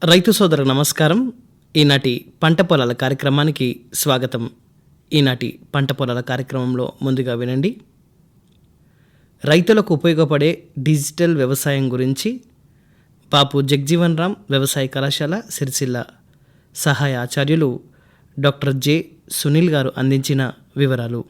రైతు సోదరు నమస్కారం. ఈనాటి పంట పొలాల కార్యక్రమానికి స్వాగతం. ఈనాటి పంట పొలాల కార్యక్రమంలో ముందుగా వినండి. రైతులకు ఉపయోగపడే డిజిటల్ వ్యవసాయం గురించి బాపు జగ్జీవన్ రామ్ వ్యవసాయ కళాశాల సిరిసిల్ల సహాయ ఆచార్యులు డాక్టర్ జె సునీల్ గారు అందించిన వివరాలు.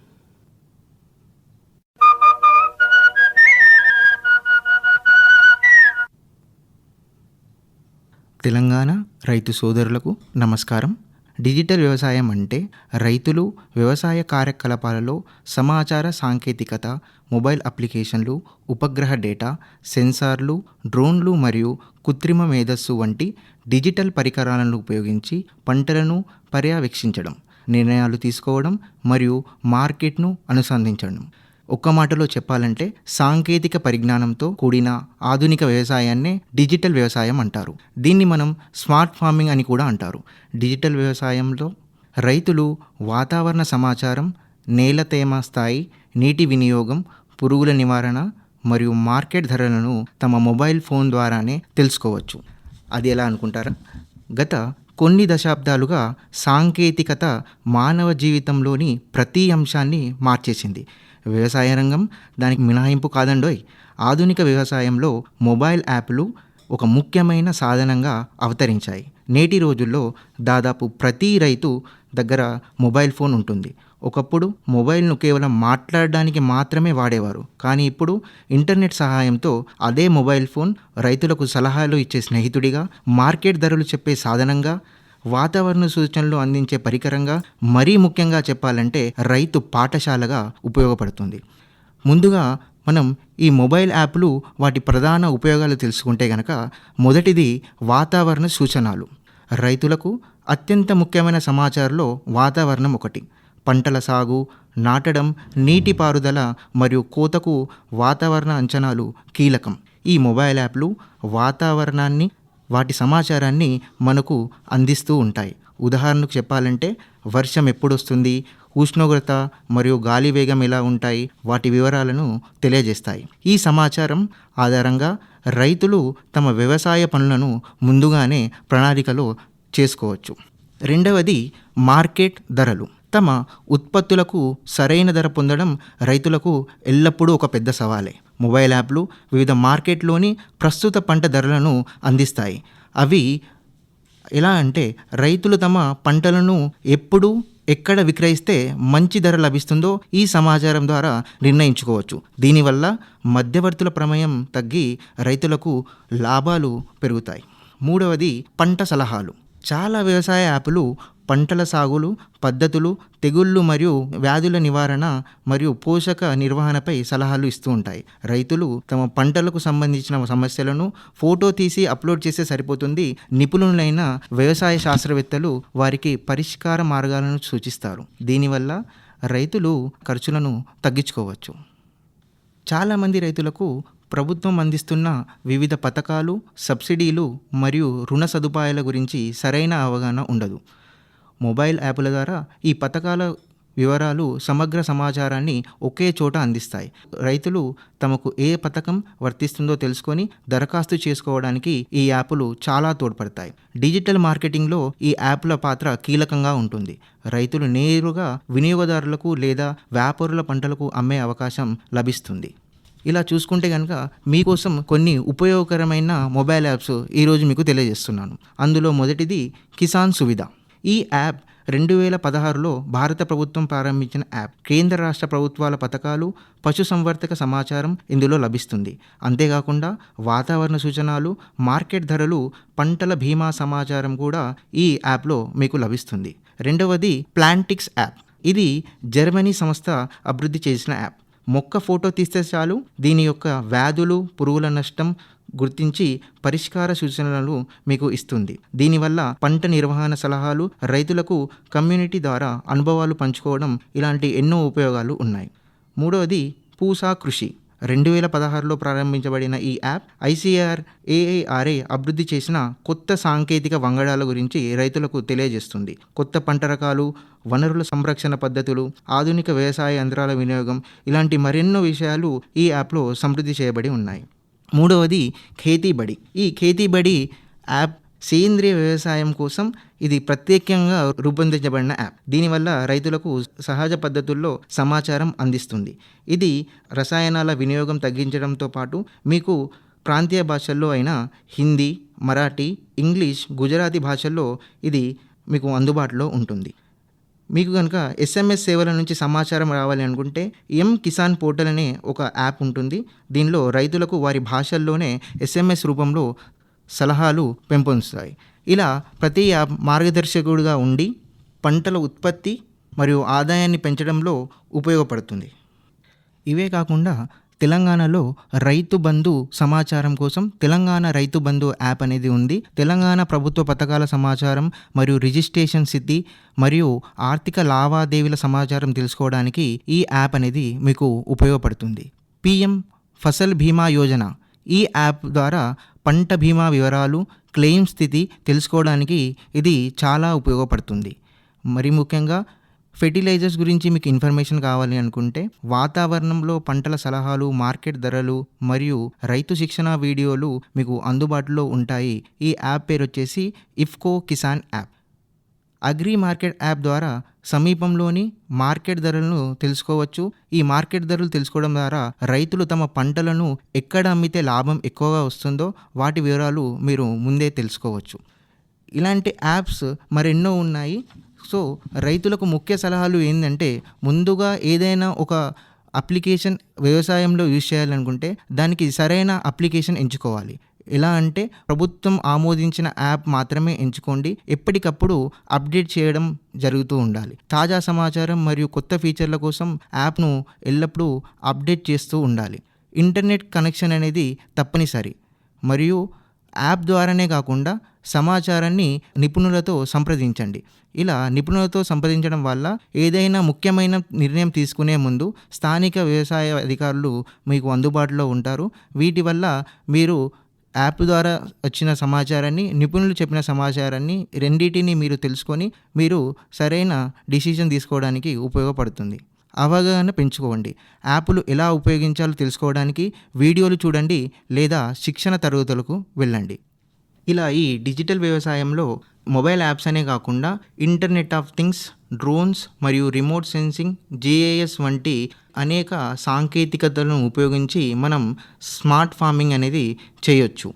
తెలంగాణ రైతు సోదరులకు నమస్కారం. డిజిటల్ వ్యవసాయం అంటే రైతులు వ్యవసాయ కార్యకలాపాలలో సమాచార సాంకేతికత, మొబైల్ అప్లికేషన్లు, ఉపగ్రహ డేటా, సెన్సార్లు, డ్రోన్లు మరియు కృత్రిమ మేధస్సు వంటి డిజిటల్ పరికరాలను ఉపయోగించి పంటలను పర్యవేక్షించడం, నిర్ణయాలు తీసుకోవడం మరియు మార్కెట్ను అనుసంధించడం. ఒక్క మాటలో చెప్పాలంటే సాంకేతిక పరిజ్ఞానంతో కూడిన ఆధునిక వ్యవసాయాన్నే డిజిటల్ వ్యవసాయం అంటారు. దీన్ని మనం స్మార్ట్ ఫార్మింగ్ అని కూడా అంటారు. డిజిటల్ వ్యవసాయంలో రైతులు వాతావరణ సమాచారం, నేల తేమ స్థాయి, నీటి వినియోగం, పురుగుల నివారణ మరియు మార్కెట్ ధరలను తమ మొబైల్ ఫోన్ ద్వారానే తెలుసుకోవచ్చు. అది ఎలా అనుకుంటారా? గత కొన్ని దశాబ్దాలుగా సాంకేతికత మానవ జీవితంలోని ప్రతి అంశాన్ని మార్చేసింది. వ్యవసాయ రంగం దానికి మినహాయింపు కాదండోయ్. ఆధునిక వ్యవసాయంలో మొబైల్ యాప్లు ఒక ముఖ్యమైన సాధనంగా అవతరించాయి. నేటి రోజుల్లో దాదాపు ప్రతి రైతు దగ్గర మొబైల్ ఫోన్ ఉంటుంది. ఒకప్పుడు మొబైల్ను కేవలం మాట్లాడడానికి మాత్రమే వాడేవారు. కానీ ఇప్పుడు ఇంటర్నెట్ సహాయంతో అదే మొబైల్ ఫోన్ రైతులకు సలహాలు ఇచ్చే స్నేహితుడిగా, మార్కెట్ ధరలు చెప్పే సాధనంగా, వాతావరణ సూచనలు అందించే పరికరంగా, మరీ ముఖ్యంగా చెప్పాలంటే రైతు పాఠశాలగా ఉపయోగపడుతుంది. ముందుగా మనం ఈ మొబైల్ యాప్లు వాటి ప్రధాన ఉపయోగాలు తెలుసుకుంటే గనక, మొదటిది వాతావరణ సూచనలు. రైతులకు అత్యంత ముఖ్యమైన సమాచారంలో వాతావరణం ఒకటి. పంటల సాగు, నాటడం, నీటిపారుదల మరియు కోతకు వాతావరణ అంచనాలు కీలకం. ఈ మొబైల్ యాప్లు వాతావరణాన్ని, వాటి సమాచారాన్ని మనకు అందిస్తూ ఉంటాయి. ఉదాహరణకు చెప్పాలంటే వర్షం ఎప్పుడు వస్తుంది, ఉష్ణోగ్రత మరియు గాలి వేగం ఎలా ఉంటాయి, వాటి వివరాలను తెలియజేస్తాయి. ఈ సమాచారం ఆధారంగా రైతులు తమ వ్యవసాయ పనులను ముందుగానే ప్రణాళికలో చేసుకోవచ్చు. రెండవది మార్కెట్ ధరలు. తమ ఉత్పత్తులకు సరైన ధర పొందడం రైతులకు ఎల్లప్పుడూ ఒక పెద్ద సవాలే. మొబైల్ యాప్లు వివిధ మార్కెట్లోని ప్రస్తుత పంట ధరలను అందిస్తాయి. అవి ఎలా అంటే రైతులు తమ పంటలను ఎప్పుడు, ఎక్కడ విక్రయిస్తే మంచి ధర లభిస్తుందో ఈ సమాచారం ద్వారా నిర్ణయించుకోవచ్చు. దీనివల్ల మధ్యవర్తుల ప్రమేయం తగ్గి రైతులకు లాభాలు పెరుగుతాయి. మూడవది పంట సలహాలు. చాలా వ్యవసాయ యాప్లు పంటల సాగులు పద్ధతులు, తెగుళ్ళు మరియు వ్యాధుల నివారణ మరియు పోషక నిర్వహణపై సలహాలు ఇస్తూ ఉంటాయి. రైతులు తమ పంటలకు సంబంధించిన సమస్యలను ఫోటో తీసి అప్లోడ్ చేస్తే సరిపోతుంది. నిపుణులైన వ్యవసాయ శాస్త్రవేత్తలు వారికి పరిష్కార మార్గాలను సూచిస్తారు. దీనివల్ల రైతులు ఖర్చులను తగ్గించుకోవచ్చు. చాలామంది రైతులకు ప్రభుత్వం అందిస్తున్న వివిధ పథకాలు, సబ్సిడీలు మరియు రుణ సదుపాయాల గురించి సరైన అవగాహన ఉండదు. మొబైల్ యాప్ల ద్వారా ఈ పథకాల వివరాలు, సమగ్ర సమాచారాన్ని ఒకే చోట అందిస్తాయి. రైతులు తమకు ఏ పథకం వర్తిస్తుందో తెలుసుకొని దరఖాస్తు చేసుకోవడానికి ఈ యాప్లు చాలా తోడ్పడతాయి. డిజిటల్ మార్కెటింగ్లో ఈ యాప్ల పాత్ర కీలకంగా ఉంటుంది. రైతులు నేరుగా వినియోగదారులకు లేదా వ్యాపారుల పంటలకు అమ్మే అవకాశం లభిస్తుంది. ఇలా చూసుకుంటే కనుక మీకోసం కొన్ని ఉపయోగకరమైన మొబైల్ యాప్స్ ఈరోజు మీకు తెలియజేస్తున్నాను. అందులో మొదటిది కిసాన్ సువిధ. ఈ యాప్ 2016లో భారత ప్రభుత్వం ప్రారంభించిన యాప్. కేంద్ర రాష్ట్ర ప్రభుత్వాల పథకాలు, పశుసంవర్ధక సమాచారం ఇందులో లభిస్తుంది. అంతేకాకుండా వాతావరణ సూచనలు, మార్కెట్ ధరలు, పంటల బీమా సమాచారం కూడా ఈ యాప్లో మీకు లభిస్తుంది. రెండవది ప్లాంటిక్స్ యాప్. ఇది జర్మనీ సంస్థ అభివృద్ధి చేసిన యాప్. మొక్క ఫోటో తీస్తే చాలు దీని యొక్క వ్యాధులు, పురుగుల నష్టం గుర్తించి పరిష్కార సూచనలు మీకు ఇస్తుంది. దీనివల్ల పంట నిర్వహణ సలహాలు, రైతులకు కమ్యూనిటీ ద్వారా అనుభవాలు పంచుకోవడం, ఇలాంటి ఎన్నో ఉపయోగాలు ఉన్నాయి. మూడవది పూసా కృషి. 2016లో ప్రారంభించబడిన ఈ యాప్ ICAR-AIRA అభివృద్ధి చేసిన కొత్త సాంకేతిక వంగడాల గురించి రైతులకు తెలియజేస్తుంది. కొత్త పంట రకాలు, వనరుల సంరక్షణ పద్ధతులు, ఆధునిక వ్యవసాయ యంత్రాల వినియోగం, ఇలాంటి మరెన్నో విషయాలు ఈ యాప్లో సమృద్ధి చేయబడి ఉన్నాయి. మూడవది ఖేతీ బడి. ఈ ఖేతీ బడి యాప్ సేంద్రియ వ్యవసాయం కోసం ఇది ప్రత్యేకంగా రూపొందించబడిన యాప్. దీనివల్ల రైతులకు సహజ పద్ధతుల్లో సమాచారం అందిస్తుంది. ఇది రసాయనాల వినియోగం తగ్గించడంతో పాటు మీకు ప్రాంతీయ భాషల్లో అయిన హిందీ, మరాఠీ, ఇంగ్లీష్, గుజరాతీ భాషల్లో ఇది మీకు అందుబాటులో ఉంటుంది. మీకు కనుక SMS సేవల నుంచి సమాచారం రావాలి అనుకుంటే కిసాన్ పోర్టల్ అనే ఒక యాప్ ఉంటుంది. దీనిలో రైతులకు వారి భాషల్లోనే SMS రూపంలో సలహాలు పెంపొందుతాయి. ఇలా ప్రతి యాప్ మార్గదర్శకుడిగా ఉండి పంటల ఉత్పత్తి మరియు ఆదాయాన్ని పెంచడంలో ఉపయోగపడుతుంది. ఇవే కాకుండా తెలంగాణలో రైతు బంధు సమాచారం కోసం తెలంగాణ రైతు బంధు యాప్ అనేది ఉంది. తెలంగాణ ప్రభుత్వ పథకాల సమాచారం మరియు రిజిస్ట్రేషన్ స్థితి మరియు ఆర్థిక లావాదేవీల సమాచారం తెలుసుకోవడానికి ఈ యాప్ అనేది మీకు ఉపయోగపడుతుంది. PM ఫసల్ బీమా యోజన ఈ యాప్ ద్వారా పంట బీమా వివరాలు, క్లెయిమ్ స్థితి తెలుసుకోవడానికి ఇది చాలా ఉపయోగపడుతుంది. మరి ముఖ్యంగా ఫెర్టిలైజర్స్ గురించి మీకు ఇన్ఫర్మేషన్ కావాలి అనుకుంటే వాతావరణంలో పంటల సలహాలు, మార్కెట్ ధరలు మరియు రైతు శిక్షణ వీడియోలు మీకు అందుబాటులో ఉంటాయి. ఈ యాప్ పేరు వచ్చేసి IFFCO Kisan app. Agri market app ద్వారా సమీపంలోని మార్కెట్ ధరలను తెలుసుకోవచ్చు. ఈ మార్కెట్ ధరలు తెలుసుకోవడం ద్వారా రైతులు తమ పంటలను ఎక్కడ అమ్మితే లాభం ఎక్కువగా వస్తుందో వాటి వివరాలు మీరు ముందే తెలుసుకోవచ్చు. ఇలాంటి యాప్స్ మరెన్నో ఉన్నాయి. సో రైతులకు ముఖ్య సలహాలు ఏంటంటే, ముందుగా ఏదైనా ఒక అప్లికేషన్ వ్యవసాయంలో యూజ్ చేయాలనుకుంటే దానికి సరైన అప్లికేషన్ ఎంచుకోవాలి. ఎలా అంటే ప్రభుత్వం ఆమోదించిన యాప్ మాత్రమే ఎంచుకోండి. ఎప్పటికప్పుడు అప్డేట్ చేయడం జరుగుతూ ఉండాలి. తాజా సమాచారం మరియు కొత్త ఫీచర్ల కోసం యాప్ను ఎల్లప్పుడూ అప్డేట్ చేస్తూ ఉండాలి. ఇంటర్నెట్ కనెక్షన్ అనేది తప్పనిసరి. మరియు యాప్ ద్వారానే కాకుండా సమాచారాన్ని నిపుణులతో సంప్రదించండి. ఇలా నిపుణులతో సంప్రదించడం వల్ల ఏదైనా ముఖ్యమైన నిర్ణయం తీసుకునే ముందు స్థానిక వ్యవసాయ అధికారులు మీకు అందుబాటులో ఉంటారు. వీటి వల్ల మీరు యాప్ ద్వారా వచ్చిన సమాచారాన్ని, నిపుణులు చెప్పిన సమాచారాన్ని రెండింటిని మీరు తెలుసుకొని మీరు సరైన డిసిషన్ తీసుకోవడానికి ఉపయోగపడుతుంది. అవగాహన పెంచుకోండి. యాప్లు ఎలా ఉపయోగించాలో తెలుసుకోవడానికి వీడియోలు చూడండి లేదా శిక్షణ తరగతులకు వెళ్ళండి. ఇలా ఈ డిజిటల్ వ్యవసాయంలో మొబైల్ యాప్స్ అనే కాకుండా ఇంటర్నెట్ ఆఫ్ థింగ్స్, డ్రోన్స్ మరియు రిమోట్ సెన్సింగ్, GIS వంటి అనేక సాంకేతికతలను ఉపయోగించి మనం స్మార్ట్ ఫార్మింగ్ అనేది చేయొచ్చు.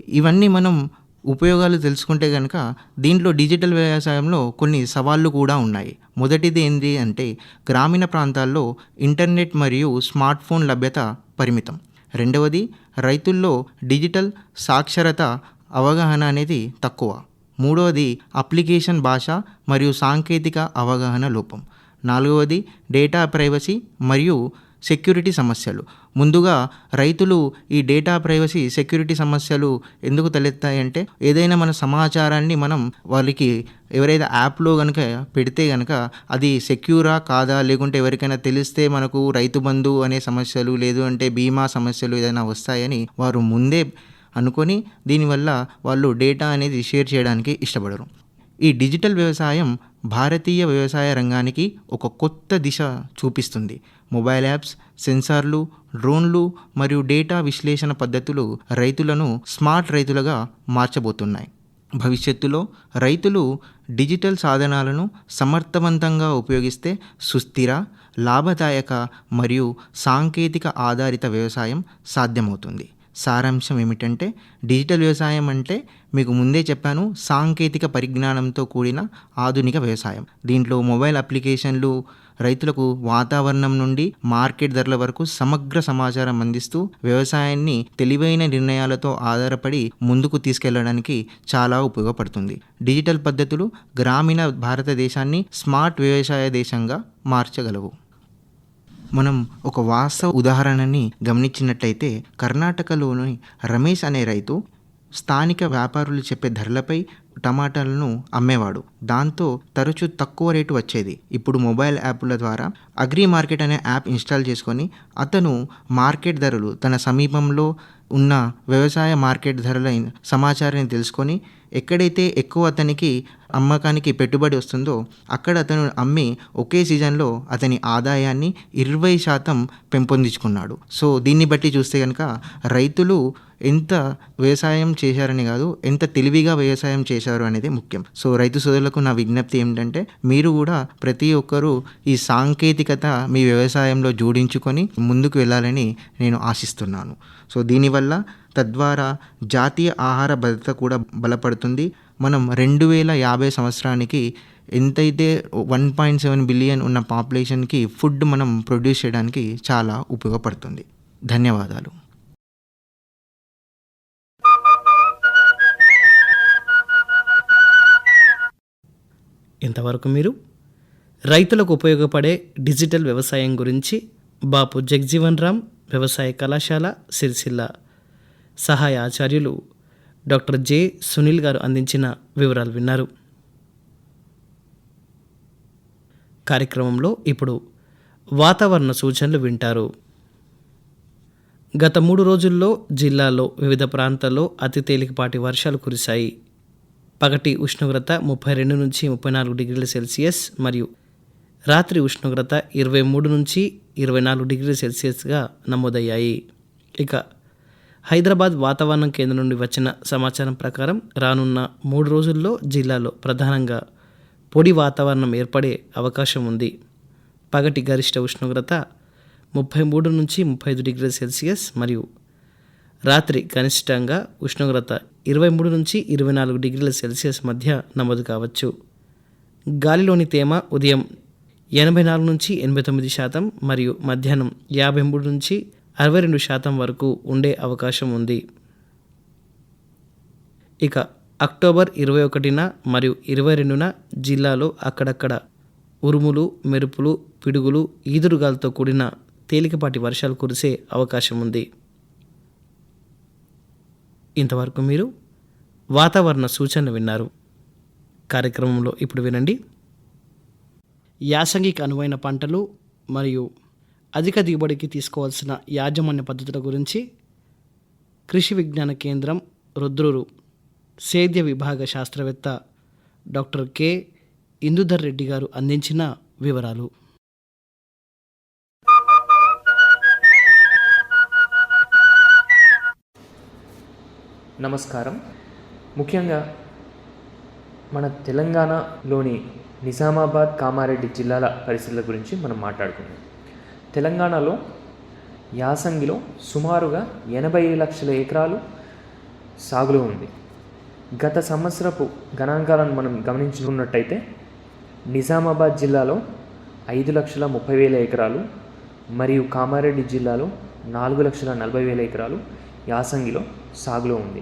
ఇవన్నీ మనం ఉపయోగాలు తెలుసుకుంటే కనుక దీంట్లో డిజిటల్ వ్యవసాయంలో కొన్ని సవాళ్ళు కూడా ఉన్నాయి. మొదటిది ఏంటి అంటే గ్రామీణ ప్రాంతాల్లో ఇంటర్నెట్ మరియు స్మార్ట్ ఫోన్ లభ్యత పరిమితం. రెండవది రైతుల్లో డిజిటల్ సాక్షరత అవగాహన అనేది తక్కువ. మూడవది అప్లికేషన్ భాష మరియు సాంకేతిక అవగాహన లోపం. నాలుగవది డేటా ప్రైవసీ మరియు సెక్యూరిటీ సమస్యలు. ముందుగా రైతులు ఈ డేటా ప్రైవసీ, సెక్యూరిటీ సమస్యలు ఎందుకు తలెత్తాయంటే ఏదైనా మన సమాచారాన్ని మనం వాళ్ళకి ఎవరైతే యాప్లో కనుక పెడితే కనుక అది సెక్యూరా కాదా, లేకుంటే ఎవరికైనా తెలిస్తే మనకు రైతు బంధు అనే సమస్యలు, లేదు అంటే బీమా సమస్యలు ఏదైనా వస్తాయని వారు ముందే అనుకొని దీనివల్ల వాళ్ళు డేటా అనేది షేర్ చేయడానికి ఇష్టపడరు. ఈ డిజిటల్ వ్యవసాయం భారతీయ వ్యవసాయ రంగానికి ఒక కొత్త దిశ చూపిస్తుంది. మొబైల్ యాప్స్, సెన్సార్లు, డ్రోన్లు మరియు డేటా విశ్లేషణ పద్ధతులు రైతులను స్మార్ట్ రైతులుగా మార్చబోతున్నాయి. భవిష్యత్తులో రైతులు డిజిటల్ సాధనాలను సమర్థవంతంగా ఉపయోగిస్తే సుస్థిర, లాభదాయక మరియు సాంకేతిక ఆధారిత వ్యవసాయం సాధ్యమవుతుంది. సారాంశం ఏమిటంటే డిజిటల్ వ్యవసాయం అంటే మీకు ముందే చెప్పాను, సాంకేతిక పరిజ్ఞానంతో కూడిన ఆధునిక వ్యవసాయం. దీంట్లో మొబైల్ అప్లికేషన్లు రైతులకు వాతావరణం నుండి మార్కెట్ ధరల వరకు సమగ్ర సమాచారం అందిస్తూ వ్యవసాయాన్ని తెలివైన నిర్ణయాలతో ఆధారపడి ముందుకు తీసుకెళ్లడానికి చాలా ఉపయోగపడుతుంది. డిజిటల్ పద్ధతులు గ్రామీణ భారతదేశాన్ని స్మార్ట్ వ్యవసాయ దేశంగా మార్చగలవు. మనం ఒక వాస్తవ ఉదాహరణని గమనించినట్లయితే కర్ణాటకలోని రమేష్ అనే రైతు స్థానిక వ్యాపారులు చెప్పే ధరలపై టమాటాలను అమ్మేవాడు. దాంతో తరచూ తక్కువ రేటు వచ్చేది. ఇప్పుడు మొబైల్ యాప్ల ద్వారా అగ్రి మార్కెట్ అనే యాప్ ఇన్స్టాల్ చేసుకొని అతను మార్కెట్ ధరలు, తన సమీపంలో ఉన్న వ్యవసాయ మార్కెట్ ధరల సమాచారాన్ని తెలుసుకొని ఎక్కడైతే ఎక్కువ అతనికి అమ్మకానికి పెట్టుబడి వస్తుందో అక్కడ అతను అమ్మి ఒకే సీజన్లో అతని ఆదాయాన్ని 20% పెంపొందించుకున్నాడు. సో దీన్ని బట్టి చూస్తే కనుక రైతులు ఎంత వ్యవసాయం చేశారని కాదు, ఎంత తెలివిగా వ్యవసాయం చేశారు అనేది ముఖ్యం. సో రైతు సోదరులకు నా విజ్ఞప్తి ఏమిటంటే మీరు కూడా ప్రతి ఒక్కరూ ఈ సాంకేతికత మీ వ్యవసాయంలో జోడించుకొని ముందుకు వెళ్ళాలని నేను ఆశిస్తున్నాను. సో దీనివల్ల తద్వారా జాతీయ ఆహార భద్రత కూడా బలపడుతుంది. మనం 2050 సంవత్సరానికి ఎంతైతే 1.7 బిలియన్ ఉన్న పాపులేషన్కి ఫుడ్ మనం ప్రొడ్యూస్ చేయడానికి చాలా ఉపయోగపడుతుంది. ధన్యవాదాలు. ఇంతవరకు మీరు రైతులకు ఉపయోగపడే డిజిటల్ వ్యవసాయం గురించి బాపు జగ్జీవన్ రామ్ వ్యవసాయ కళాశాల సిరిసిల్ల సహాయ ఆచార్యులు డాక్టర్ జె సునీల్ గారు అందించిన వివరాలు విన్నారు. కార్యక్రమంలో ఇప్పుడు వాతావరణ సూచనలు వింటారు. గత 3 రోజుల్లో జిల్లాలో వివిధ ప్రాంతాల్లో అతి తేలికపాటి వర్షాలు కురిశాయి. పగటి ఉష్ణోగ్రత 32 నుంచి 34 డిగ్రీల సెల్సియస్ మరియు రాత్రి ఉష్ణోగ్రత 23 నుంచి 24 డిగ్రీల సెల్సియస్గా నమోదయ్యాయి. ఇక హైదరాబాద్ వాతావరణ కేంద్రం నుండి వచ్చిన సమాచారం ప్రకారం రానున్న 3 రోజుల్లో జిల్లాలో ప్రధానంగా పొడి వాతావరణం ఏర్పడే అవకాశం ఉంది. పగటి గరిష్ట ఉష్ణోగ్రత 33 నుంచి 35 డిగ్రీల సెల్సియస్ మరియు రాత్రి కనిష్టంగా ఉష్ణోగ్రత 23 నుంచి 24 డిగ్రీల సెల్సియస్ మధ్య నమోదు కావచ్చు. గాలిలోని తేమ ఉదయం 84 నుంచి 89% మరియు మధ్యాహ్నం 53 నుంచి 62% వరకు ఉండే అవకాశం ఉంది. ఇక అక్టోబర్ 21న మరియు 22న జిల్లాలో అక్కడక్కడ ఉరుములు, మెరుపులు, పిడుగులు, ఈదురుగాలతో కూడిన తేలికపాటి వర్షాలు కురిసే అవకాశం ఉంది. ఇంతవరకు మీరు వాతావరణ సూచనలు విన్నారు. కార్యక్రమంలో ఇప్పుడు వినండి. యాసంగికి అనువైన పంటలు మరియు అధిక దిగుబడికి తీసుకోవాల్సిన యాజమాన్య పద్ధతుల గురించి కృషి విజ్ఞాన కేంద్రం రుద్రూరు సేద్య విభాగ శాస్త్రవేత్త డాక్టర్ కె ఇందుధర్ రెడ్డి గారు అందించిన వివరాలు. నమస్కారం. ముఖ్యంగా మన తెలంగాణలోని నిజామాబాద్, కామారెడ్డి జిల్లాల పరిస్థితుల గురించి మనం మాట్లాడుకుందాం. తెలంగాణలో యాసంగిలో సుమారుగా 80 లక్షల ఎకరాలు సాగులో ఉంది. గత సంవత్సరపు గణాంకాలను మనం గమనించుకున్నట్టయితే నిజామాబాద్ జిల్లాలో 5,30,000 ఎకరాలు మరియు కామారెడ్డి జిల్లాలో 4,40,000 ఎకరాలు యాసంగిలో సాగులో ఉంది.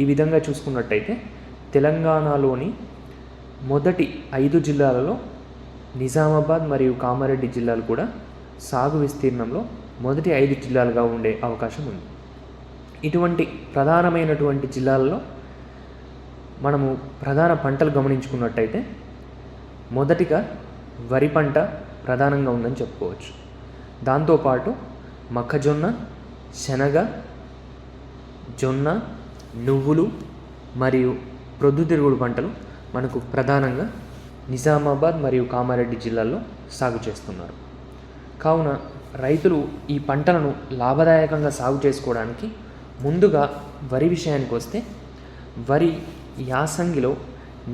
ఈ విధంగా చూసుకున్నట్టయితే తెలంగాణలోని మొదటి 5 జిల్లాలలో నిజామాబాద్ మరియు కామారెడ్డి జిల్లాలు కూడా సాగు విస్తీర్ణంలో మొదటి 5 జిల్లాలుగా ఉండే అవకాశం ఉంది. ఇటువంటి ప్రధానమైనటువంటి జిల్లాలలో మనము ప్రధాన పంటలు గమనించుకున్నట్టయితే మొదటిగా వరి పంట ప్రధానంగా ఉందని చెప్పుకోవచ్చు. దాంతోపాటు మొక్కజొన్న, శనగ, జొన్న, నువ్వులు మరియు ప్రొద్దుతిరుగుడు పంటలు మనకు ప్రధానంగా నిజామాబాద్ మరియు కామారెడ్డి జిల్లాల్లో సాగు చేస్తున్నారు. కావున రైతులు ఈ పంటలను లాభదాయకంగా సాగు చేసుకోవడానికి ముందుగా వరి విషయానికి వస్తే వరి యాసంగిలో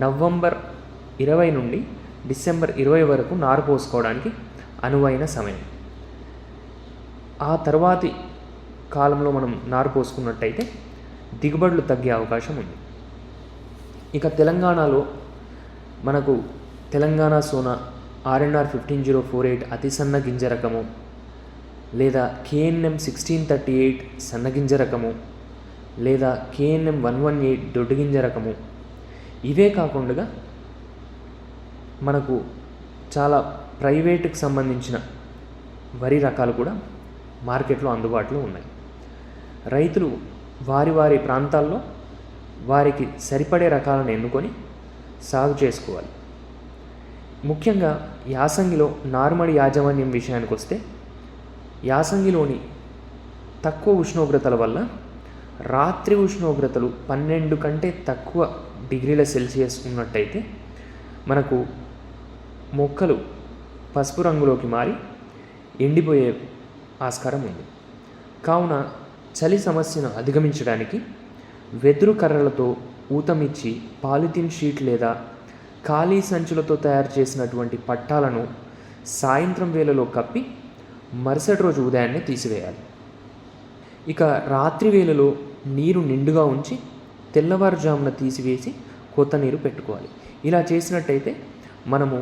నవంబర్ 20 నుండి డిసెంబర్ 20 వరకు నారు పోసుకోవడానికి అనువైన సమయం. ఆ తర్వాతి కాలంలో మనం నారు పోసుకున్నట్టయితే దిగుబడులు తగ్గే అవకాశం ఉంది. ఇక తెలంగాణలో మనకు తెలంగాణ సోనా RNR 15048 అతి సన్న గింజ రకము, లేదా KNM 1638 సన్నగింజ రకము, లేదా KNM 118 దొడ్డు గింజ రకము. ఇవే కాకుండా మనకు చాలా ప్రైవేటుకు సంబంధించిన వరి రకాలు కూడా మార్కెట్లో అందుబాటులో ఉన్నాయి. రైతులు వారి వారి ప్రాంతాల్లో వారికి సరిపడే రకాలను ఎన్నుకొని సాగు చేసుకోవాలి. ముఖ్యంగా యాసంగిలో నారుమడి యాజమాన్యం విషయానికి వస్తే యాసంగిలోని తక్కువ ఉష్ణోగ్రతల వల్ల రాత్రి ఉష్ణోగ్రతలు 12 కంటే తక్కువ డిగ్రీల సెల్సియస్ ఉన్నట్టయితే మనకు మొక్కలు పసుపు రంగులోకి మారి ఎండిపోయే ఆస్కారం ఉంది. కావున చలి సమస్యను అధిగమించడానికి వెదురు కర్రలతో ఊతమిచ్చి పాలిథిన్ షీట్ లేదా ఖాళీ సంచులతో తయారు చేసినటువంటి పట్టాలను సాయంత్రం వేళలో కప్పి మరుసటి రోజు ఉదయాన్నే తీసివేయాలి. ఇక రాత్రి వేళలో నీరు నిండుగా ఉంచి తెల్లవారుజామున తీసివేసి కొత్త నీరు పెట్టుకోవాలి. ఇలా చేసినట్టయితే మనము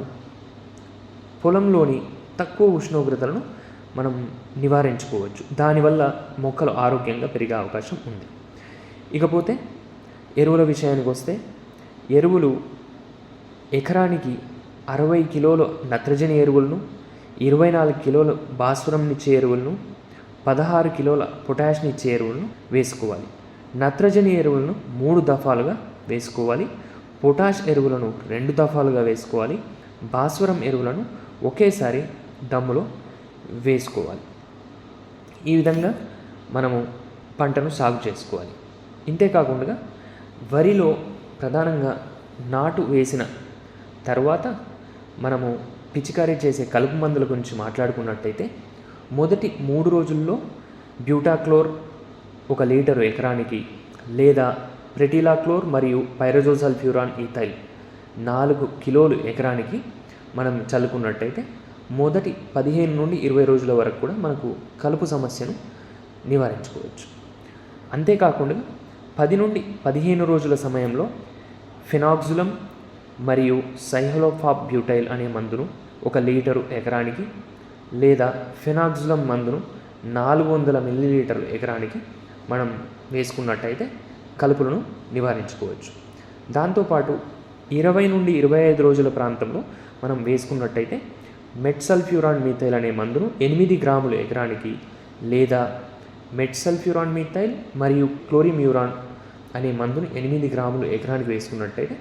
పొలంలోని తక్కువ ఉష్ణోగ్రతలను మనం నివారించుకోవచ్చు. దానివల్ల మొక్కలు ఆరోగ్యంగా పెరిగే అవకాశం ఉంది. ఇకపోతే ఎరువుల విషయానికి వస్తే, ఎరువులు ఎకరానికి 60 కిలోల నత్రజని ఎరువులను, 24 కిలోల భాస్వరంనిచ్చే ఎరువులను, 16 కిలోల పొటాషియంనిచ్చే ఎరువులను వేసుకోవాలి. నత్రజని ఎరువులను 3 దఫాలుగా వేసుకోవాలి. పొటాష్ ఎరువులను 2 దఫాలుగా వేసుకోవాలి. భాస్వరం ఎరువులను ఒకేసారి దమ్ములో వేసుకోవాలి. ఈ విధంగా మనము పంటను సాగు చేసుకోవాలి. ఇంతేకాకుండా వరిలో ప్రధానంగా నాటు వేసిన తర్వాత మనము పిచికారీ చేసే కలుపు మందుల గురించి మాట్లాడుకున్నట్టయితే, మొదటి 3 రోజుల్లో బ్యూటాక్లోర్ 1 లీటరు ఎకరానికి లేదా ప్రెటిలాక్లోర్ మరియు పైరజోసల్ఫ్యూరాన్ ఈథైల్ 4 కిలోలు ఎకరానికి మనం చల్లుకున్నట్టయితే మొదటి 15 నుండి 20 రోజుల వరకు కూడా మనకు కలుపు సమస్యను నివారించుకోవచ్చు. అంతేకాకుండా 10 నుండి 15 రోజుల సమయంలో ఫెనాక్జులం మరియు సైహలోఫాప్ బ్యూటైల్ అనే మందును 1 లీటరు ఎకరానికి లేదా ఫెనాక్జులం మందును 400 మిల్లీలీటర్లు ఎకరానికి మనం వేసుకున్నట్టయితే కలుపులను నివారించుకోవచ్చు. దాంతోపాటు 20 నుండి 25 రోజుల ప్రాంతంలో మనం వేసుకున్నట్టయితే మెట్సల్ఫ్యూరాన్ మీథైల్ అనే మందును 8 గ్రాములు ఎకరానికి లేదా మెట్సల్ఫ్యూరాన్ మీథైల్ మరియు క్లోరిమ్యూరాన్ అనే మందును 8 గ్రాములు ఎకరానికి వేసుకున్నట్టయితే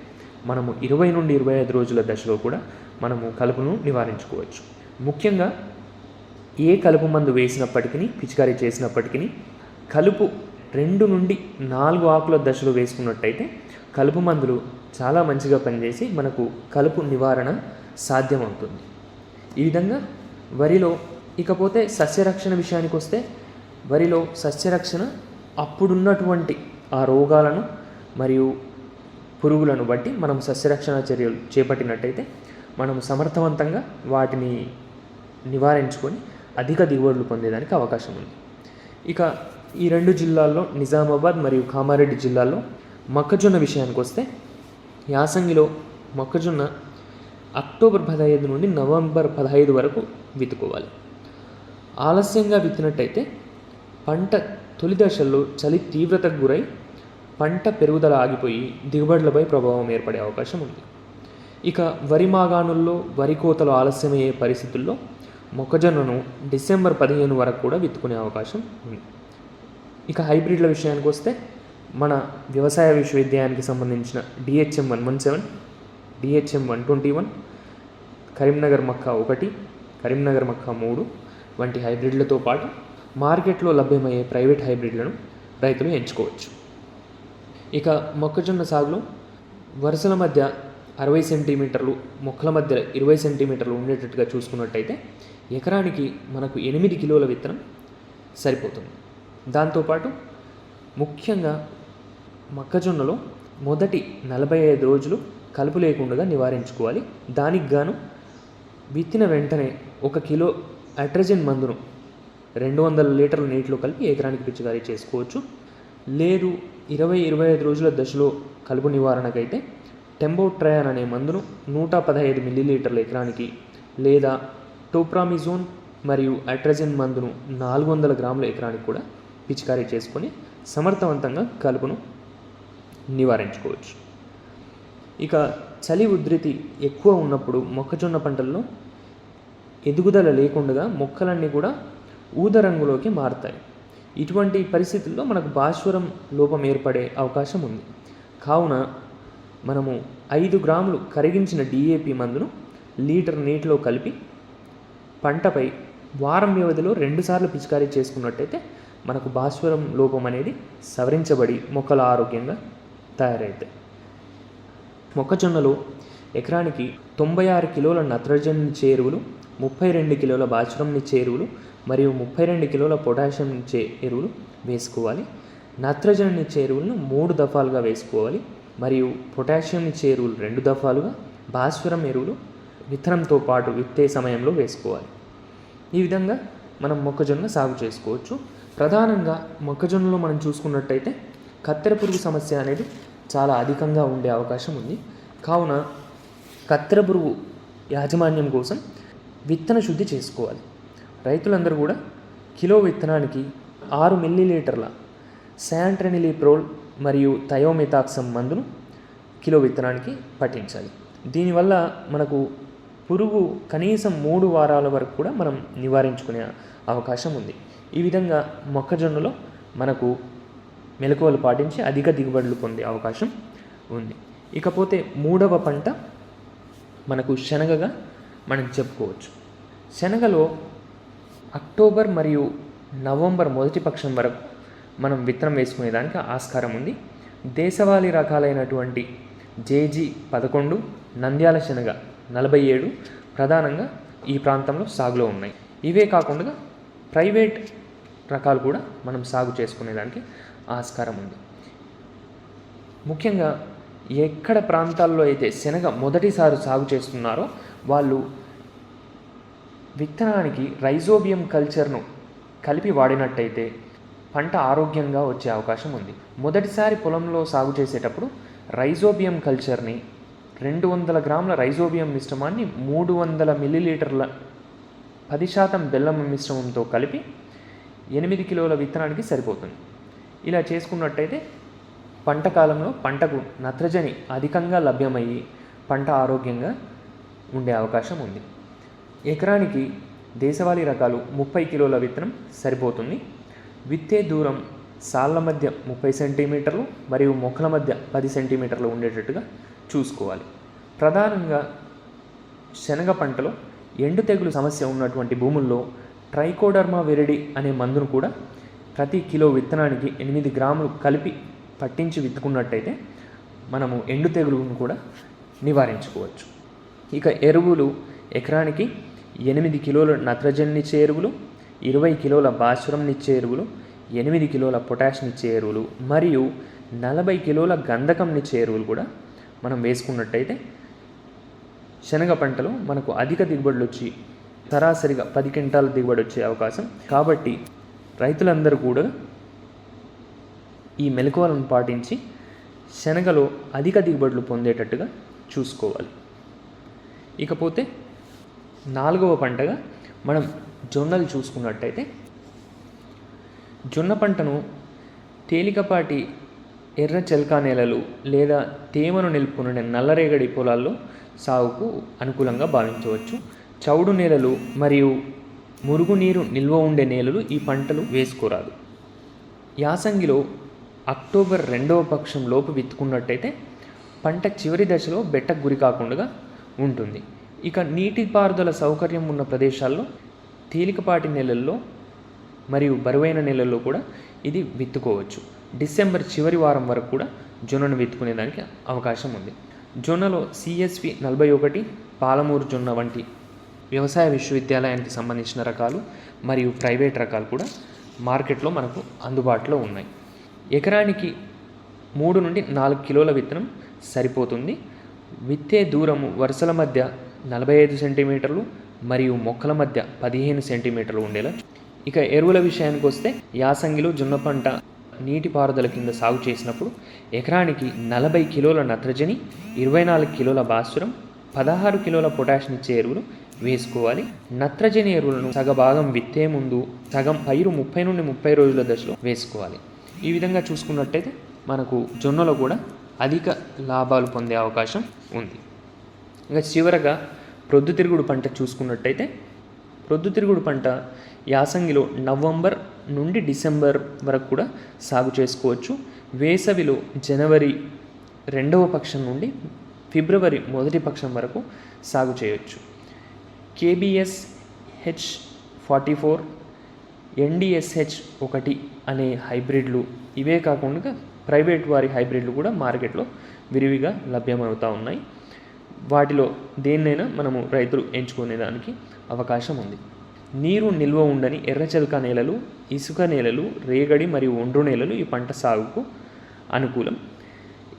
మనము 20 నుండి 25 రోజుల దశలో కూడా మనము కలుపును నివారించుకోవచ్చు. ముఖ్యంగా ఏ కలుపు మందు వేసినప్పటికీ పిచికారీ చేసినప్పటికీ కలుపు 2 నుండి 4 ఆకుల దశలో వేసుకున్నట్టయితే కలుపు మందులు చాలా మంచిగా పనిచేసి మనకు కలుపు నివారణ సాధ్యమవుతుంది. ఈ విధంగా వరిలో, ఇకపోతే సస్యరక్షణ విషయానికి వస్తే, వరిలో సస్యరక్షణ అప్పుడున్నటువంటి ఆ రోగాలను మరియు పురుగులను బట్టి మనం సస్యరక్షణ చర్యలు చేపట్టినట్టయితే మనం సమర్థవంతంగా వాటిని నివారించుకొని అధిక దిగుబడులు పొందేదానికి అవకాశం ఉంది. ఇక ఈ 2 జిల్లాల్లో, నిజామాబాద్ మరియు కామారెడ్డి జిల్లాల్లో మొక్కజొన్న విషయానికి వస్తే, యాసంగిలో మొక్కజొన్న అక్టోబర్ 15 నుండి నవంబర్ 15 వరకు విత్తుకోవాలి. ఆలస్యంగా విత్తినట్టయితే పంట తొలి దశల్లో చలి తీవ్రతకు గురై పంట పెరుగుదల ఆగిపోయి దిగుబడులపై ప్రభావం ఏర్పడే అవకాశం ఉంది. ఇక వరి మాగాణుల్లో వరి కోతలు ఆలస్యమయ్యే పరిస్థితుల్లో మొక్కజొన్నను డిసెంబర్ 15 వరకు కూడా విత్తుకునే అవకాశం ఉంది. ఇక హైబ్రిడ్ల విషయానికి వస్తే, మన వ్యవసాయ విశ్వవిద్యాలయానికి సంబంధించిన DHM 117, DHM 121, కరీంనగర్ మక్కా 1, కరీంనగర్ మక్కా 3 వంటి హైబ్రిడ్లతో పాటు మార్కెట్లో లభ్యమయ్యే ప్రైవేట్ హైబ్రిడ్లను రైతులు ఎంచుకోవచ్చు. ఇక మొక్కజొన్న సాగులో వరుసల మధ్య 60 సెంటీమీటర్లు, మొక్కల మధ్య 20 సెంటీమీటర్లు ఉండేటట్టుగా చూసుకున్నట్టయితే ఎకరానికి మనకు 8 కిలోల విత్తనం సరిపోతుంది. దాంతోపాటు ముఖ్యంగా మొక్కజొన్నలో మొదటి 45 రోజులు కలుపు లేకుండా నివారించుకోవాలి. దానికి గాను విత్తిన వెంటనే 1 కిలో అట్రజిన్ మందును 200 లీటర్ల నీటిలో కలిపి ఎకరానికి పిచికారీ చేసుకోవచ్చు. లేదు 20-25 రోజుల దశలో కలుపు నివారణకైతే టెంబోట్రయాన్ అనే మందును 115 మిల్లీలీటర్ల ఎకరానికి లేదా టోప్రామిజోన్ మరియు అట్రజిన్ మందును 400 గ్రాముల ఎకరానికి కూడా పిచికారీ చేసుకొని సమర్థవంతంగా కలుపును నివారించుకోవచ్చు. ఇక చలి ఉధృతి ఎక్కువ ఉన్నప్పుడు మొక్కజొన్న పంటల్లో ఎదుగుదల లేకుండా మొక్కలన్నీ కూడా ఊద రంగులోకి మారుతాయి. ఇటువంటి పరిస్థితుల్లో మనకు భాస్వరం లోపం ఏర్పడే అవకాశం ఉంది. కావున మనము 5 గ్రాములు కరిగించిన DAP మందును లీటర్ నీటిలో కలిపి పంటపై వారం వ్యవధిలో 2 సార్లు పిచికారీ చేసుకున్నట్టయితే మనకు భాస్వరం లోపం అనేది సవరించబడి మొక్కలు ఆరోగ్యంగా తయారవుతాయి. మొక్కజొన్నలో ఎకరానికి 96 కిలోల నత్రజనినిచ్చే ఎరువులు, 32 కిలోల భాస్వరంనిచ్చే ఎరువులు మరియు 32 కిలోల పొటాషియం ఇచ్చే ఎరువులు వేసుకోవాలి. నత్రజనినిచ్చే ఎరువులను 3 దఫాలుగా వేసుకోవాలి మరియు పొటాషియం ఇచ్చే ఎరువులు 2 దఫాలుగా, భాస్వరం ఎరువులు విత్తనంతో పాటు విత్తే సమయంలో వేసుకోవాలి. ఈ విధంగా మనం మొక్కజొన్న సాగు చేసుకోవచ్చు. ప్రధానంగా మొక్కజొన్నలో మనం చూసుకున్నట్టయితే కత్తెర పురుగు సమస్య అనేది చాలా అధికంగా ఉండే అవకాశం ఉంది. కావున కత్తెర పురుగు యాజమాన్యం కోసం విత్తన శుద్ధి చేసుకోవాలి. రైతులందరూ కూడా కిలో విత్తనానికి 6 మిల్లీలీటర్ల శాంట్రెనిలిప్రోల్ మరియు థయోమెథాక్సమ్ మందును కిలో విత్తనానికి పట్టించాలి. దీనివల్ల మనకు పురుగు కనీసం 3 వారాల వరకు కూడా మనం నివారించుకునే అవకాశం ఉంది. ఈ విధంగా మొక్కజొన్నలో మనకు మెలకువలు పాటించి అధిక దిగుబడులు పొందే అవకాశం ఉంది. ఇకపోతే 3వ పంట మనకు శనగగా మనం చెప్పుకోవచ్చు. శనగలో అక్టోబర్ మరియు నవంబర్ మొదటి పక్షం వరకు మనం విత్తనం వేసుకునేదానికి ఆస్కారం ఉంది. దేశవాళీ రకాలైనటువంటి JG11, నంద్యాల శనగ 47 ప్రధానంగా ఈ ప్రాంతంలో సాగులో ఉన్నాయి. ఇవే కాకుండా ప్రైవేట్ రకాలు కూడా మనం సాగు చేసుకునేదానికి ఆస్కారం ఉంది. ముఖ్యంగా ఎక్కడ ప్రాంతాల్లో అయితే శనగ మొదటిసారి సాగు చేస్తున్నారో వాళ్ళు విత్తనానికి రైజోబియం కల్చర్ను కలిపి వాడినట్టయితే పంట ఆరోగ్యంగా వచ్చే అవకాశం ఉంది. మొదటిసారి పొలంలో సాగు చేసేటప్పుడు రైజోబియం కల్చర్ని 200 గ్రాముల రైజోబియం మిశ్రమాన్ని 300 మిల్లీలీటర్ల 10% బెల్లం మిశ్రమంతో కలిపి 8 కిలోల విత్తనానికి సరిపోతుంది. ఇలా చేసుకున్నట్టయితే పంట కాలంలో పంటకు నత్రజని అధికంగా లభ్యమయ్యి పంట ఆరోగ్యంగా ఉండే అవకాశం ఉంది. ఎకరానికి దేశవాళీ రకాలు 30 కిలోల విత్తనం సరిపోతుంది. విత్తే దూరం సాళ్ళ మధ్య 30 సెంటీమీటర్లు మరియు మొక్కల మధ్య 10 సెంటీమీటర్లు ఉండేటట్టుగా చూసుకోవాలి. ప్రధానంగా శనగ పంటలో ఎండు తెగులు సమస్య ఉన్నటువంటి భూముల్లో ట్రైకోడర్మా విరిడి అనే మందును కూడా ప్రతి కిలో విత్తనానికి 8 గ్రాములు కలిపి పట్టించి విత్తుకున్నట్టయితే మనము ఎండు తెగులును కూడా నివారించుకోవచ్చు. ఇక ఎరువులు ఎకరానికి 8 కిలోల నత్రజనినిచ్చే ఎరువులు, 20 కిలోల భాస్వరంనిచ్చే ఎరువులు, 8 కిలోల పొటాషియంనిచ్చే ఎరువులు మరియు 40 కిలోల గంధకంనిచ్చే ఎరువులు కూడా మనం వేసుకున్నట్టయితే శనగ పంటలో మనకు అధిక దిగుబడులు వచ్చి సరాసరిగా 10 క్వింటాల దిగుబడి వచ్చే అవకాశం. కాబట్టి రైతులందరూ కూడా ఈ మెలకువలను పాటించి శనగలో అధిక దిగుబడులు పొందేటట్టుగా చూసుకోవాలి. ఇకపోతే 4వ పంటగా మనం జొన్నలు చూసుకున్నట్టయితే జొన్న పంటను తేలికపాటి ఎర్ర చెల్కా నేలలు లేదా తేమను నిలుపుకునే నల్లరేగడి పొలాల్లో సాగుకు అనుకూలంగా భావించవచ్చు. చౌడు నేలలు మరియు మురుగునీరు నిల్వ ఉండే నేలలు ఈ పంటలు వేసుకోరాదు. యాసంగిలో అక్టోబర్ 2వ పక్షం లోపు విత్తుకున్నట్టయితే పంట చివరి దశలో బెట్టకు గురి కాకుండా ఉంటుంది. ఇక నీటిపారుదల సౌకర్యం ఉన్న ప్రదేశాల్లో తేలికపాటి నెలల్లో మరియు బరువైన నెలల్లో కూడా ఇది విత్తుకోవచ్చు. డిసెంబర్ చివరి వారం వరకు కూడా జొన్నను విత్తుకునేదానికి అవకాశం ఉంది. జొన్నలో CSV 41, పాలమూరు జొన్న వంటి వ్యవసాయ విశ్వవిద్యాలయానికి సంబంధించిన రకాలు మరియు ప్రైవేట్ రకాలు కూడా మార్కెట్లో మనకు అందుబాటులో ఉన్నాయి. ఎకరానికి 3 నుండి 4 కిలోల విత్తనం సరిపోతుంది. విత్తే దూరము వరుసల మధ్య 45 సెంటీమీటర్లు మరియు మొక్కల మధ్య 15 సెంటీమీటర్లు ఉండేలా. ఇక ఎరువుల విషయానికి వస్తే యాసంగిలో జొన్న పంట నీటిపారుదల కింద సాగు చేసినప్పుడు ఎకరానికి 40 కిలోల నత్రజని, 24 కిలోల భాస్వరం, 16 కిలోల పొటాషియం ఇచ్చే ఎరువులు వేసుకోవాలి. నత్రజని ఎరువులను సగభాగం విత్తే ముందు, సగం పైరు 30 నుండి 30 రోజుల దశలో వేసుకోవాలి. ఈ విధంగా చూసుకున్నట్టయితే మనకు జొన్నలో కూడా అధిక లాభాలు పొందే అవకాశం ఉంది. ఇంకా చివరగా ప్రొద్దుతిరుగుడు పంట చూసుకున్నట్టయితే ప్రొద్దుతిరుగుడు పంట యాసంగిలో నవంబర్ నుండి డిసెంబర్ వరకు కూడా సాగు చేసుకోవచ్చు. వేసవిలో జనవరి 2వ పక్షం నుండి ఫిబ్రవరి 1వ పక్షం వరకు సాగు చేయవచ్చు. KBS H44, NDSH 1 అనే హైబ్రిడ్లు, ఇవే కాకుండా ప్రైవేట్ వారి హైబ్రిడ్లు కూడా మార్కెట్లో విరివిగా లభ్యమవుతూ ఉన్నాయి. వాటిలో దేన్నైనా మనము రైతులు ఎంచుకునేదానికి అవకాశం ఉంది. నీరు నిల్వ ఉండని ఎర్రచలక నేలలు, ఇసుక నేలలు, రేగడి మరియు ఒండ్రు నేలలు ఈ పంట సాగుకు అనుకూలం.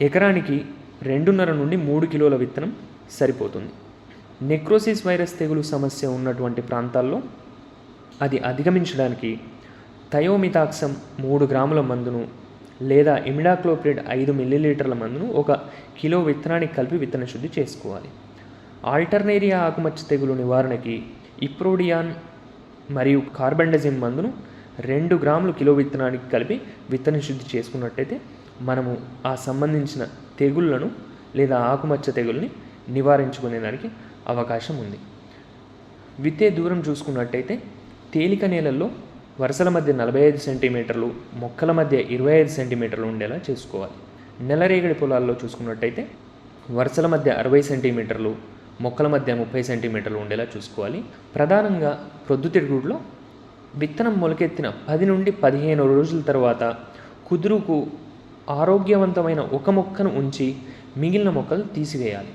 ఎకరానికి 2.5 నుండి 3 కిలోల విత్తనం సరిపోతుంది. నెక్రోసిస్ వైరస్ తెగులు సమస్య ఉన్నటువంటి ప్రాంతాల్లో అది అధిగమించడానికి థయోమితాక్సమ్ 3 గ్రాముల మందును లేదా ఇమిడాక్లోప్రిడ్ 5 మిల్లీలీటర్ల మందును 1 కిలో విత్తనానికి కలిపి విత్తన శుద్ధి చేసుకోవాలి. ఆల్టర్నేరియా ఆకుమచ్చ తెగులు నివారణకి ఇప్రోడియాన్ మరియు కార్బండజిమ్ మందును 2 గ్రాములు కిలో విత్తనానికి కలిపి విత్తన శుద్ధి చేసుకున్నట్టయితే మనము ఆ సంబంధించిన తెగుళ్లను లేదా ఆకుమచ్చ తెగుల్ని నివారించుకునేదానికి అవకాశం ఉంది. విత్తే దూరం చూసుకున్నట్టయితే తేలిక నేలల్లో వరుసల మధ్య 45 సెంటీమీటర్లు, మొక్కల మధ్య 25 సెంటీమీటర్లు ఉండేలా చేసుకోవాలి. నెలరేగడి పొలాల్లో చూసుకున్నట్టయితే వరుసల మధ్య 60 సెంటీమీటర్లు, మొక్కల మధ్య 30 సెంటీమీటర్లు ఉండేలా చూసుకోవాలి. ప్రధానంగా ప్రొద్దుతిరుగుడులో విత్తనం మొలకెత్తిన 10 నుండి 15 రోజుల తర్వాత కుదురుకు ఆరోగ్యవంతమైన ఒక మొక్కను ఉంచి మిగిలిన మొక్కలు తీసివేయాలి.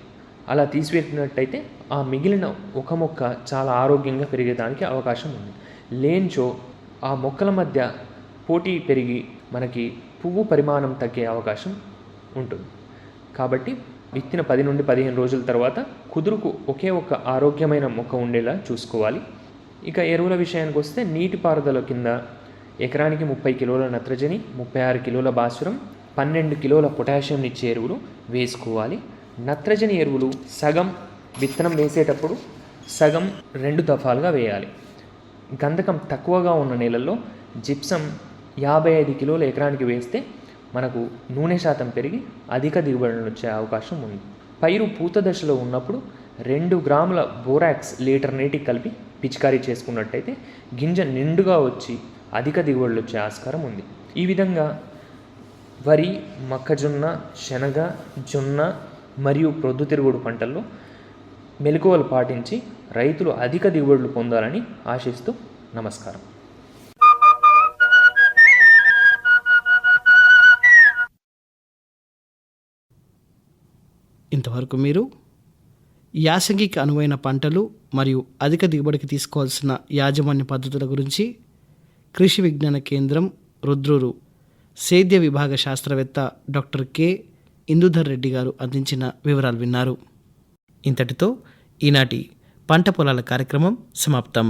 అలా తీసివేసినట్టయితే ఆ మిగిలిన ఒక మొక్క చాలా ఆరోగ్యంగా పెరిగేదానికి అవకాశం ఉంది. లేనిచో ఆ మొక్కల మధ్య పోటీ పెరిగి మనకి పువ్వు పరిమాణం తగ్గే అవకాశం ఉంటుంది. కాబట్టి విత్తిన 10 నుండి 15 రోజుల తర్వాత కుదురుకు ఒకే ఒక ఆరోగ్యమైన మొక్క ఉండేలా చూసుకోవాలి. ఇక ఎరువుల విషయానికి వస్తే నీటిపారుదల కింద ఎకరానికి 30 కిలోల నత్రజని, 36 కిలోల భాస్వరం, 12 కిలోల పొటాషియం ఇచ్చే ఎరువులు వేసుకోవాలి. నత్రజని ఎరువులు సగం విత్తనం వేసేటప్పుడు, సగం 2 దఫాలుగా వేయాలి. గంధకం తక్కువగా ఉన్న నేలల్లో జిప్సం 55 కిలోల ఎకరానికి వేస్తే మనకు నూనె శాతం పెరిగి అధిక దిగుబడులు వచ్చే అవకాశం ఉంది. పైరు పూత దశలో ఉన్నప్పుడు 2 గ్రాముల బోరాక్స్ లీటర్ నీటికి కలిపి పిచికారీ చేసుకున్నట్టయితే గింజ నిండుగా వచ్చి అధిక దిగుబడులు వచ్చే ఆస్కారం ఉంది. ఈ విధంగా వరి, మొక్కజొన్న, శనగ, జొన్న మరియు ప్రొద్దుతిరుగుడు పంటల్లో మెలకువలు పాటించి రైతులు అధిక దిగుబడులు పొందాలని ఆశిస్తూ నమస్కారం. ఇంతవరకు మీరు యాసంగికి అనువైన పంటలు మరియు అధిక దిగుబడికి తీసుకోవాల్సిన యాజమాన్య పద్ధతుల గురించి కృషి విజ్ఞాన కేంద్రం రుద్రూరు సేద్య విభాగ శాస్త్రవేత్త డాక్టర్ కె ఇందుధర్ రెడ్డి గారు అందించిన వివరాలు విన్నారు. ఇంతటితో ఈనాటి పంట పొలాల కార్యక్రమం సమాప్తం.